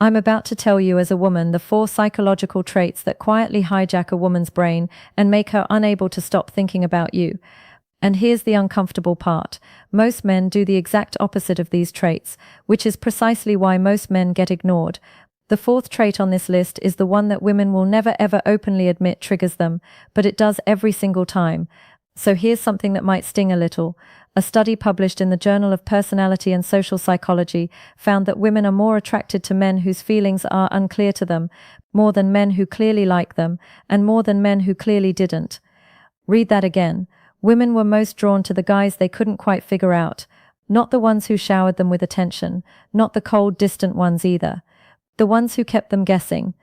I'm about to tell you as a woman the 4 psychological traits that quietly hijack a woman's brain and make her unable to stop thinking about you. And here's the uncomfortable part. Most men do the exact opposite of these traits, which is precisely why most men get ignored. The 4th trait on this list is the one that women will never ever openly admit triggers them, but it does every single time. So here's something that might sting a little. A study published in the Journal of Personality and Social Psychology found that women are more attracted to men whose feelings are unclear to them, more than men who clearly like them, and more than men who clearly didn't. Read that again. Women were most drawn to the guys they couldn't quite figure out, not the ones who showered them with attention, not the cold, distant ones either. The ones who kept them guessing.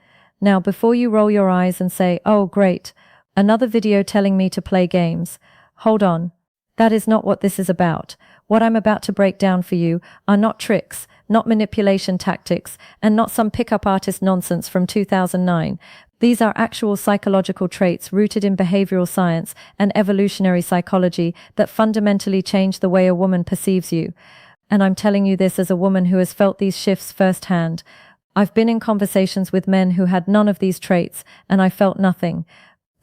Now, before you roll your eyes and say, "Oh, great, another video telling me to play games," hold on. That is not what this is about. What I'm about to break down for you are not tricks, not manipulation tactics, and not some pickup artist nonsense from 2009. These are actual psychological traits rooted in behavioral science and evolutionary psychology that fundamentally change the way a woman perceives you. And I'm telling you this as a woman who has felt these shifts firsthand. I've been in conversations with men who had none of these traits, and I felt nothing.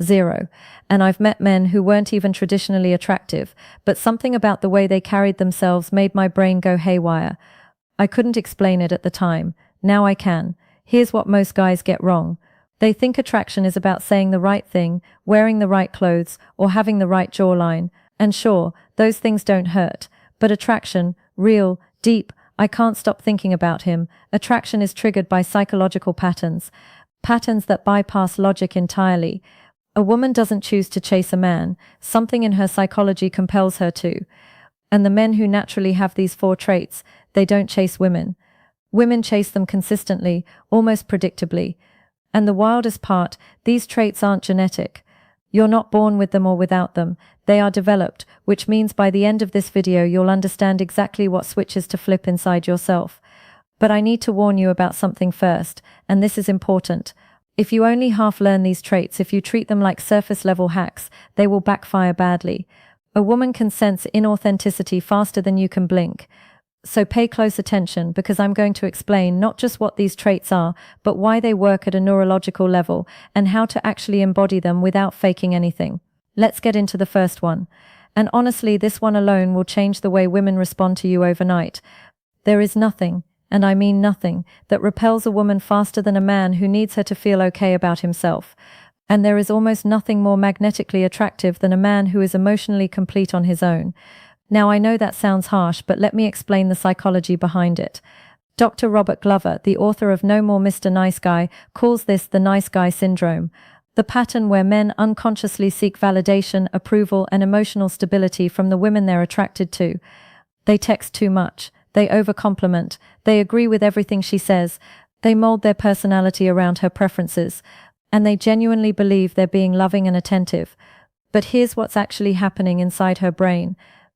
Zero. And I've met men who weren't even traditionally attractive, but something about the way they carried themselves made my brain go haywire. I couldn't explain it at the time. Now I can. Here's what most guys get wrong. They think attraction is about saying the right thing, wearing the right clothes, or having the right jawline. And sure, those things don't hurt. But attraction, real, deep, I can't stop thinking about him. Attraction is triggered by psychological patterns. Patterns that bypass logic entirely. A woman doesn't choose to chase a man. Something in her psychology compels her to. And the men who naturally have these 4 traits, they don't chase women. Women chase them consistently, almost predictably. And the wildest part, these traits aren't genetic. You're not born with them or without them. They are developed, which means by the end of this video you'll understand exactly what switches to flip inside yourself. But I need to warn you about something first, and this is important. If you only half learn these traits, if you treat them like surface-level hacks, they will backfire badly. A woman can sense inauthenticity faster than you can blink. So pay close attention, because I'm going to explain not just what these traits are, but why they work at a neurological level, and how to actually embody them without faking anything. Let's get into the first one. And honestly, this one alone will change the way women respond to you overnight. There is nothing, and I mean nothing, that repels a woman faster than a man who needs her to feel okay about himself. And there is almost nothing more magnetically attractive than a man who is emotionally complete on his own. Now, I know that sounds harsh, but let me explain the psychology behind it. Dr. Robert Glover, the author of No More Mr. Nice Guy, calls this the nice guy syndrome. The pattern where men unconsciously seek validation, approval, and emotional stability from the women they're attracted to. They text too much. They overcompliment. They agree with everything she says. They mold their personality around her preferences. And they genuinely believe they're being loving and attentive. But here's what's actually happening inside her brain.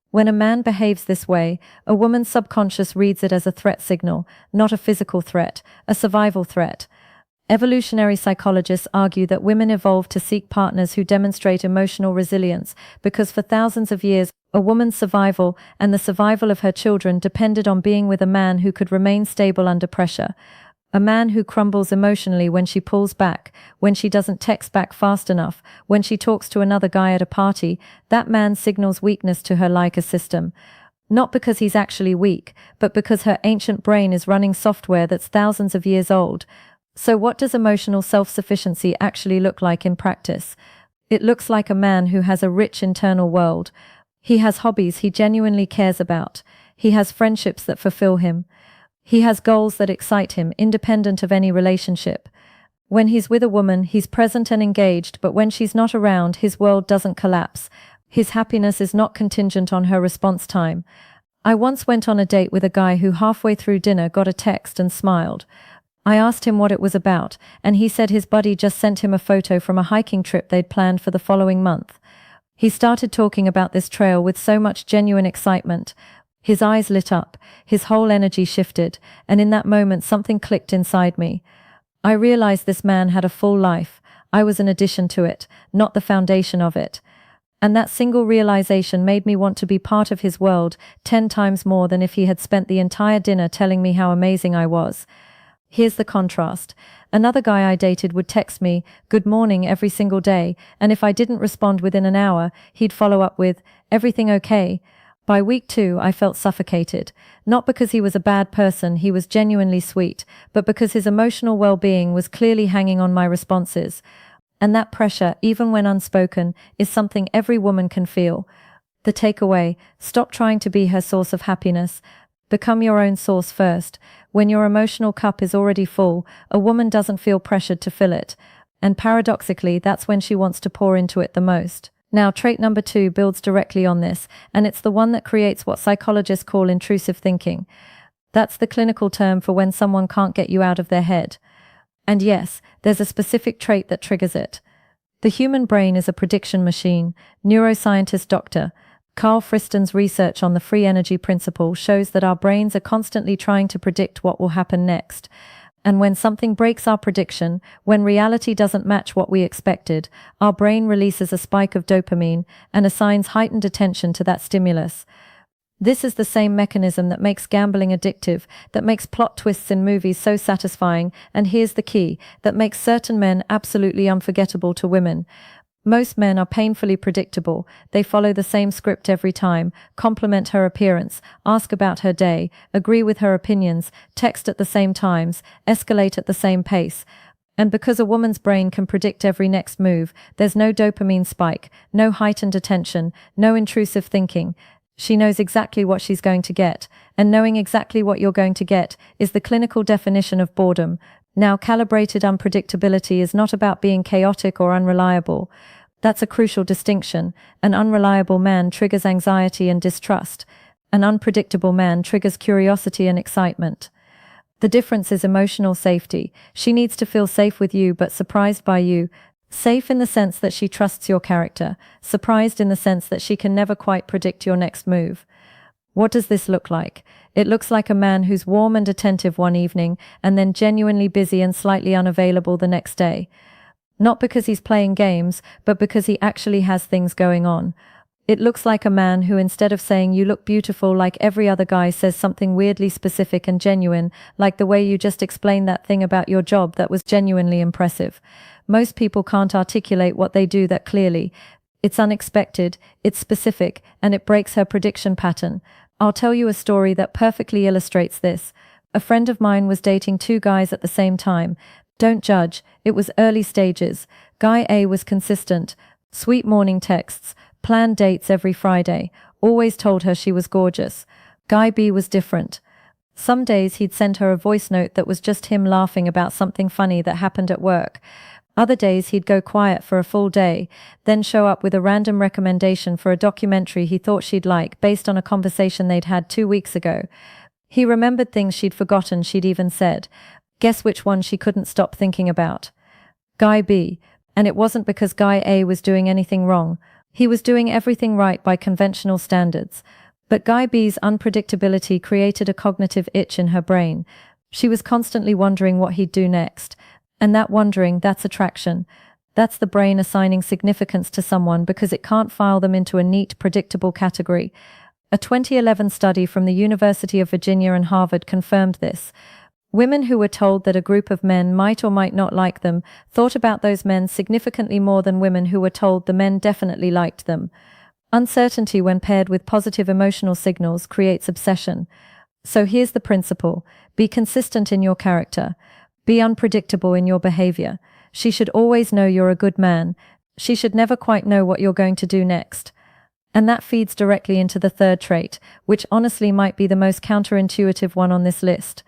When a man behaves this way, a woman's subconscious reads it as a threat signal, not a physical threat, a survival threat. Evolutionary psychologists argue that women evolved to seek partners who demonstrate emotional resilience because for thousands of years, a woman's survival and the survival of her children depended on being with a man who could remain stable under pressure. A man who crumbles emotionally when she pulls back, when she doesn't text back fast enough, when she talks to another guy at a party, that man signals weakness to her like a system. Not because he's actually weak, but because her ancient brain is running software that's thousands of years old. So what does emotional self-sufficiency actually look like in practice? It looks like a man who has a rich internal world. He has hobbies he genuinely cares about. He has friendships that fulfill him. He has goals that excite him, independent of any relationship. When he's with a woman, he's present and engaged, but when she's not around, his world doesn't collapse. His happiness is not contingent on her response time. I once went on a date with a guy who halfway through dinner got a text and smiled. I asked him what it was about, and he said his buddy just sent him a photo from a hiking trip they'd planned for the following month. He started talking about this trail with so much genuine excitement. His eyes lit up, his whole energy shifted, and in that moment something clicked inside me. I realized this man had a full life. I was an addition to it, not the foundation of it. And that single realization made me want to be part of his world 10 times more than if he had spent the entire dinner telling me how amazing I was. Here's the contrast. Another guy I dated would text me, "Good morning," every single day, and if I didn't respond within an hour, he'd follow up with, "Everything okay?" By week 2, I felt suffocated. Not because he was a bad person, he was genuinely sweet, but because his emotional well-being was clearly hanging on my responses. And that pressure, even when unspoken, is something every woman can feel. The takeaway: stop trying to be her source of happiness. Become your own source first. When your emotional cup is already full, a woman doesn't feel pressured to fill it. And paradoxically, that's when she wants to pour into it the most. Now, trait number 2 builds directly on this, and it's the one that creates what psychologists call intrusive thinking. That's the clinical term for when someone can't get you out of their head. And yes, there's a specific trait that triggers it. The human brain is a prediction machine. Neuroscientist Dr. Carl Friston's research on the free energy principle shows that our brains are constantly trying to predict what will happen next. And when something breaks our prediction, when reality doesn't match what we expected, our brain releases a spike of dopamine and assigns heightened attention to that stimulus. This is the same mechanism that makes gambling addictive, that makes plot twists in movies so satisfying, and here's the key, that makes certain men absolutely unforgettable to women. Most men are painfully predictable. They follow the same script every time, compliment her appearance, ask about her day, agree with her opinions, text at the same times, escalate at the same pace. And because a woman's brain can predict every next move, there's no dopamine spike, no heightened attention, no intrusive thinking. She knows exactly what she's going to get, and knowing exactly what you're going to get is the clinical definition of boredom. Now, calibrated unpredictability is not about being chaotic or unreliable. That's a crucial distinction. An unreliable man triggers anxiety and distrust. An unpredictable man triggers curiosity and excitement. The difference is emotional safety. She needs to feel safe with you, but surprised by you. Safe in the sense that she trusts your character. Surprised in the sense that she can never quite predict your next move. What does this look like? It looks like a man who's warm and attentive one evening, and then genuinely busy and slightly unavailable the next day. Not because he's playing games, but because he actually has things going on. It looks like a man who, instead of saying "you look beautiful" like every other guy, says something weirdly specific and genuine, like the way you just explained that thing about your job that was genuinely impressive. Most people can't articulate what they do that clearly. It's unexpected, it's specific, and it breaks her prediction pattern. I'll tell you a story that perfectly illustrates this. A friend of mine was dating 2 guys at the same time. Don't judge, it was early stages. Guy A was consistent. Sweet morning texts, planned dates every Friday, always told her she was gorgeous. Guy B was different. Some days he'd send her a voice note that was just him laughing about something funny that happened at work. Other days he'd go quiet for a full day, then show up with a random recommendation for a documentary he thought she'd like based on a conversation they'd had 2 weeks ago. He remembered things she'd forgotten she'd even said. Guess which one she couldn't stop thinking about? Guy B. And it wasn't because Guy A was doing anything wrong. He was doing everything right by conventional standards. But Guy B's unpredictability created a cognitive itch in her brain. She was constantly wondering what he'd do next. And that wondering, that's attraction. That's the brain assigning significance to someone because it can't file them into a neat, predictable category. A 2011 study from the University of Virginia and Harvard confirmed this. Women who were told that a group of men might or might not like them thought about those men significantly more than women who were told the men definitely liked them. Uncertainty, when paired with positive emotional signals, creates obsession. So here's the principle. Be consistent in your character. Be unpredictable in your behavior. She should always know you're a good man. She should never quite know what you're going to do next. And that feeds directly into the third trait, which honestly might be the most counterintuitive one on this list.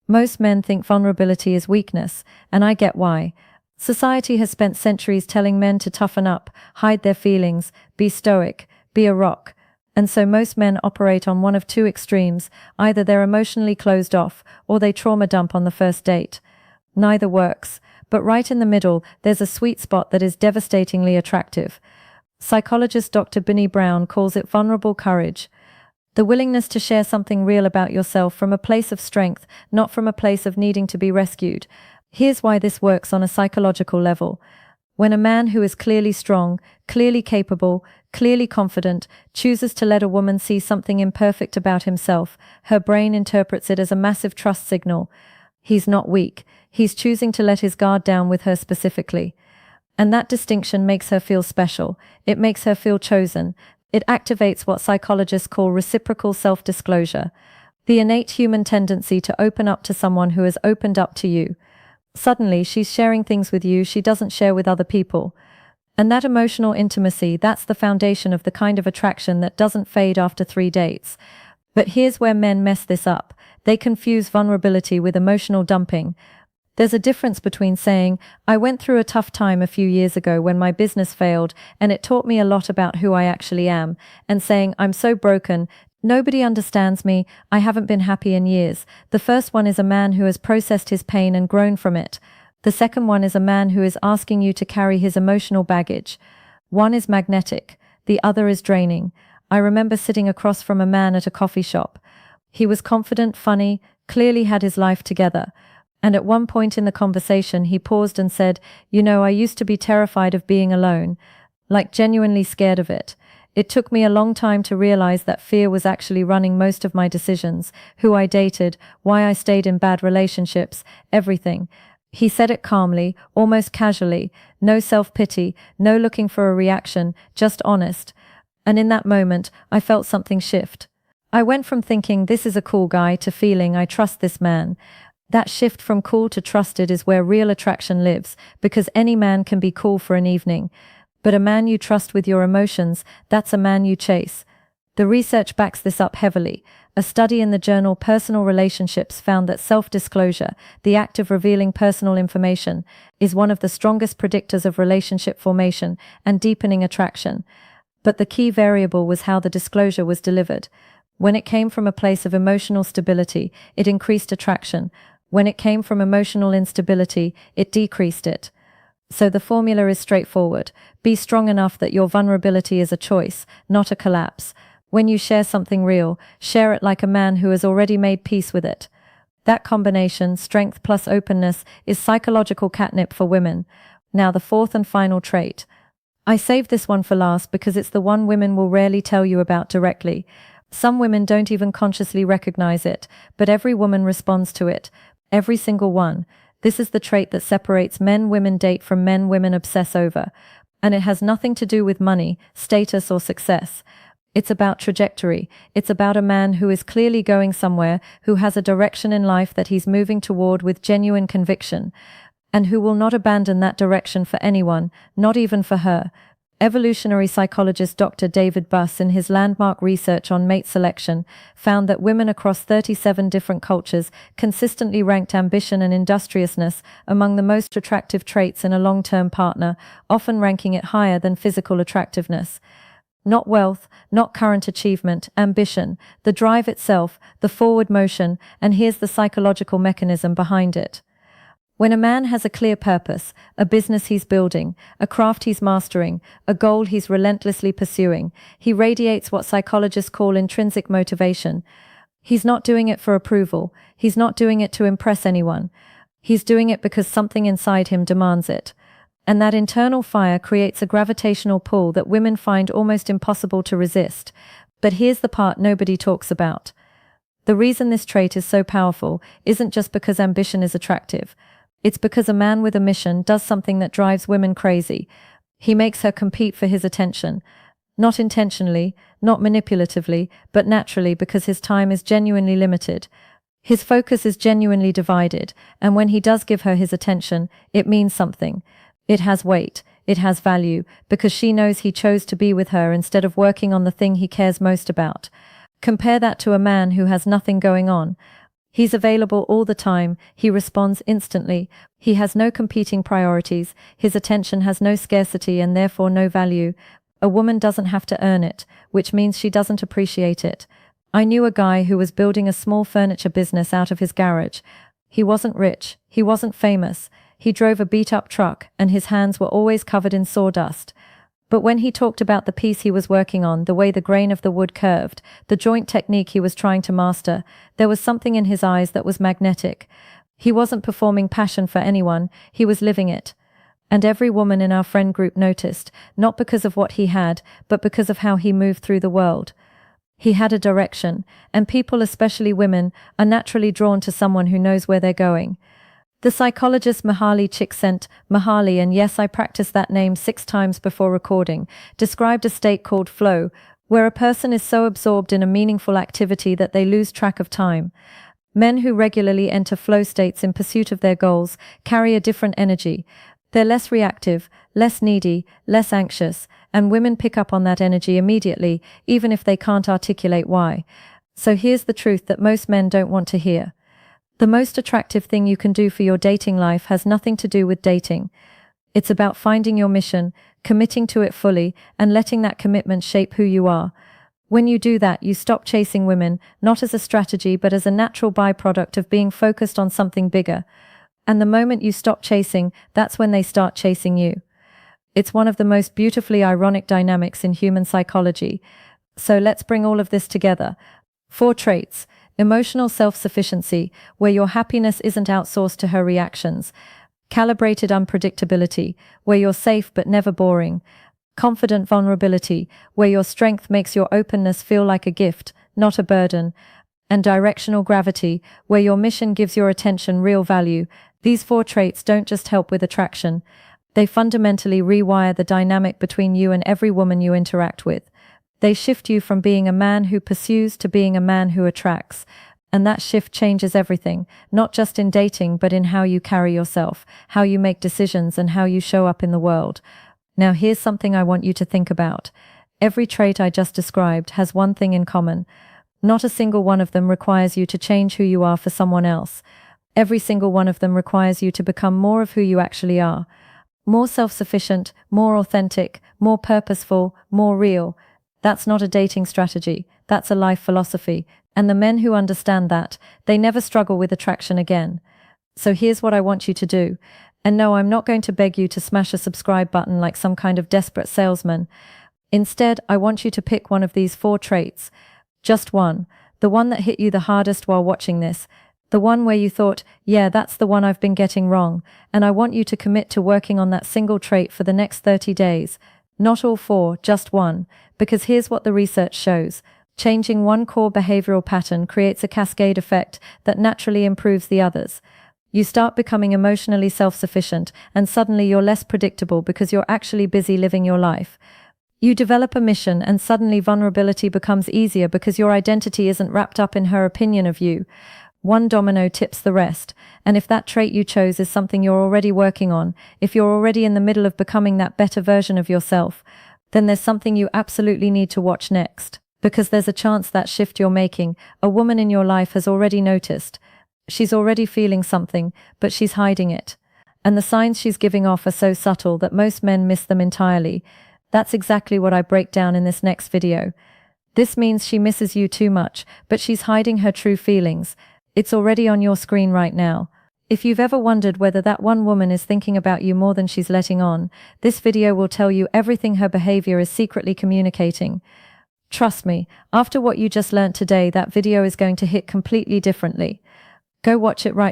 Most men think vulnerability is weakness, and I get why. Society has spent centuries telling men to toughen up, hide their feelings, be stoic, be a rock. And so most men operate on one of 2 extremes. Either they're emotionally closed off, or they trauma dump on the first date. Neither works, but right in the middle, there's a sweet spot that is devastatingly attractive. Psychologist Dr. Brené Brown calls it vulnerable courage. The willingness to share something real about yourself from a place of strength, not from a place of needing to be rescued. Here's why this works on a psychological level. When a man who is clearly strong, clearly capable, clearly confident, chooses to let a woman see something imperfect about himself, her brain interprets it as a massive trust signal. He's not weak. He's choosing to let his guard down with her specifically. And that distinction makes her feel special. It makes her feel chosen. It activates what psychologists call reciprocal self-disclosure, the innate human tendency to open up to someone who has opened up to you. Suddenly, she's sharing things with you she doesn't share with other people. And that emotional intimacy, that's the foundation of the kind of attraction that doesn't fade after 3 dates. But here's where men mess this up. They confuse vulnerability with emotional dumping. There's a difference between saying, I went through a tough time a few years ago when my business failed and it taught me a lot about who I actually am, and saying, I'm so broken, nobody understands me, I haven't been happy in years. The first one is a man who has processed his pain and grown from it. The second one is a man who is asking you to carry his emotional baggage. One is magnetic, the other is draining. I remember sitting across from a man at a coffee shop. He was confident, funny, clearly had his life together. And at one point in the conversation, he paused and said, You know, I used to be terrified of being alone, like genuinely scared of it. It took me a long time to realize that fear was actually running most of my decisions, who I dated, why I stayed in bad relationships, everything. He said it calmly, almost casually, no self-pity, no looking for a reaction, just honest. And in that moment, I felt something shift. I went from thinking this is a cool guy to feeling I trust this man. That shift from cool to trusted is where real attraction lives, because any man can be cool for an evening. But a man you trust with your emotions, that's a man you chase. The research backs this up heavily. A study in the journal Personal Relationships found that self-disclosure, the act of revealing personal information, is one of the strongest predictors of relationship formation and deepening attraction. But the key variable was how the disclosure was delivered. When it came from a place of emotional stability, it increased attraction. When it came from emotional instability, it decreased it. So the formula is straightforward. Be strong enough that your vulnerability is a choice, not a collapse. When you share something real, share it like a man who has already made peace with it. That combination, strength plus openness, is psychological catnip for women. Now the fourth and final trait. I saved this one for last because it's the one women will rarely tell you about directly. Some women don't even consciously recognize it, but every woman responds to it. Every single one. This is the trait that separates men women date from men women obsess over. And it has nothing to do with money, status, or success. It's about trajectory. It's about a man who is clearly going somewhere, who has a direction in life that he's moving toward with genuine conviction, and who will not abandon that direction for anyone, not even for her. Evolutionary psychologist Dr. David Buss, in his landmark research on mate selection, found that women across 37 different cultures consistently ranked ambition and industriousness among the most attractive traits in a long-term partner, often ranking it higher than physical attractiveness. Not wealth, not current achievement, ambition, the drive itself, the forward motion, and here's the psychological mechanism behind it. When a man has a clear purpose, a business he's building, a craft he's mastering, a goal he's relentlessly pursuing, he radiates what psychologists call intrinsic motivation. He's not doing it for approval. He's not doing it to impress anyone. He's doing it because something inside him demands it. And that internal fire creates a gravitational pull that women find almost impossible to resist. But here's the part nobody talks about. The reason this trait is so powerful isn't just because ambition is attractive. It's because a man with a mission does something that drives women crazy. He makes her compete for his attention. Not intentionally, not manipulatively, but naturally, because his time is genuinely limited. His focus is genuinely divided, and when he does give her his attention, it means something. It has weight, it has value, because she knows he chose to be with her instead of working on the thing he cares most about. Compare that to a man who has nothing going on. He's available all the time, he responds instantly, he has no competing priorities, his attention has no scarcity and therefore no value. A woman doesn't have to earn it, which means she doesn't appreciate it. I knew a guy who was building a small furniture business out of his garage. He wasn't rich, he wasn't famous, he drove a beat-up truck and his hands were always covered in sawdust. But when he talked about the piece he was working on, the way the grain of the wood curved, the joint technique he was trying to master, there was something in his eyes that was magnetic. He wasn't performing passion for anyone, he was living it. And every woman in our friend group noticed, not because of what he had, but because of how he moved through the world. He had a direction, and people, especially women, are naturally drawn to someone who knows where they're going. The psychologist Mihaly Csikszentmihalyi, and yes, I practiced that name 6 times before recording, described a state called flow, where a person is so absorbed in a meaningful activity that they lose track of time. Men who regularly enter flow states in pursuit of their goals carry a different energy. They're less reactive, less needy, less anxious, and women pick up on that energy immediately, even if they can't articulate why. So here's the truth that most men don't want to hear. The most attractive thing you can do for your dating life has nothing to do with dating. It's about finding your mission, committing to it fully, and letting that commitment shape who you are. When you do that, you stop chasing women, not as a strategy, but as a natural byproduct of being focused on something bigger. And the moment you stop chasing, that's when they start chasing you. It's one of the most beautifully ironic dynamics in human psychology. So let's bring all of this together. 4 traits. Emotional self-sufficiency, where your happiness isn't outsourced to her reactions. Calibrated unpredictability, where you're safe but never boring. Confident vulnerability, where your strength makes your openness feel like a gift, not a burden. And directional gravity, where your mission gives your attention real value. These 4 traits don't just help with attraction. They fundamentally rewire the dynamic between you and every woman you interact with. They shift you from being a man who pursues to being a man who attracts. And that shift changes everything, not just in dating, but in how you carry yourself, how you make decisions, and how you show up in the world. Now, here's something I want you to think about. Every trait I just described has one thing in common. Not a single one of them requires you to change who you are for someone else. Every single one of them requires you to become more of who you actually are. More self-sufficient, more authentic, more purposeful, more real. That's not a dating strategy, that's a life philosophy, and the men who understand that, they never struggle with attraction again. So here's what I want you to do. And no, I'm not going to beg you to smash a subscribe button like some kind of desperate salesman. Instead, I want you to pick one of these 4 traits. Just one. The one that hit you the hardest while watching this. The one where you thought, yeah, that's the one I've been getting wrong. And I want you to commit to working on that single trait for the next 30 days. Not all 4, just one. Because here's what the research shows. Changing one core behavioral pattern creates a cascade effect that naturally improves the others. You start becoming emotionally self-sufficient, and suddenly you're less predictable because you're actually busy living your life. You develop a mission, and suddenly vulnerability becomes easier because your identity isn't wrapped up in her opinion of you. One domino tips the rest, and if that trait you chose is something you're already working on, if you're already in the middle of becoming that better version of yourself, then there's something you absolutely need to watch next. Because there's a chance that shift you're making, a woman in your life has already noticed. She's already feeling something, but she's hiding it. And the signs she's giving off are so subtle that most men miss them entirely. That's exactly what I break down in this next video. This means she misses you too much, but she's hiding her true feelings. It's already on your screen right now. If you've ever wondered whether that one woman is thinking about you more than she's letting on, this video will tell you everything her behavior is secretly communicating. Trust me, after what you just learnt today, that video is going to hit completely differently. Go watch it right